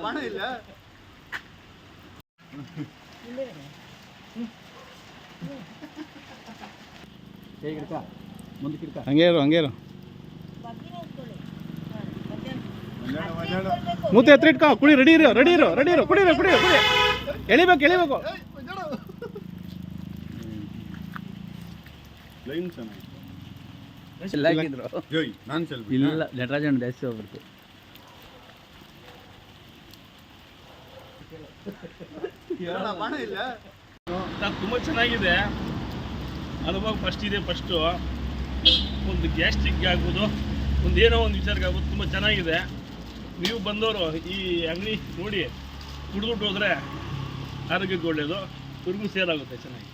ಬಾಣ ಇಲ್ಲ ಹಂಗೆ ಇರು ಮೂತಿ ಹತ್ರ ಇಟ್ಕೊ ಕುಡಿ ರೆಡಿ ಇರು ಕುಡಿರಿ ಎಳಿಬೇಕು ಲೈನ್ ಚೆನ್ನಾಗಿತ್ತು ಇಲ್ಲ ನಟರಾಜನ್ ಜಾಸ್ತಿ ಹೋಗ್ಬಿಡ್ತು ಬಾಣ ಇಲ್ಲ ತುಂಬ ಚೆನ್ನಾಗಿದೆ ಅನುಭವ ಫಸ್ಟು ಒಂದು ಗ್ಯಾಸ್ಟ್ರಿಕ್ಗೆ ಆಗ್ಬೋದು ಏನೋ ಒಂದು ವಿಚಾರಕ್ಕೆ ಆಗ್ಬೋದು ತುಂಬ ಚೆನ್ನಾಗಿದೆ. ನೀವು ಬಂದವರು ಈ ಅಂಗಡಿ ನೋಡಿ ಕುಡಿದ್ಬಿಟ್ಟು ಹೋದರೆ ಆರೋಗ್ಯಕ್ಕೆ ಒಳ್ಳೆಯದು, ಇವ್ರಿಗೂ ಸೇಲ್ ಆಗುತ್ತೆ ಚೆನ್ನಾಗಿ.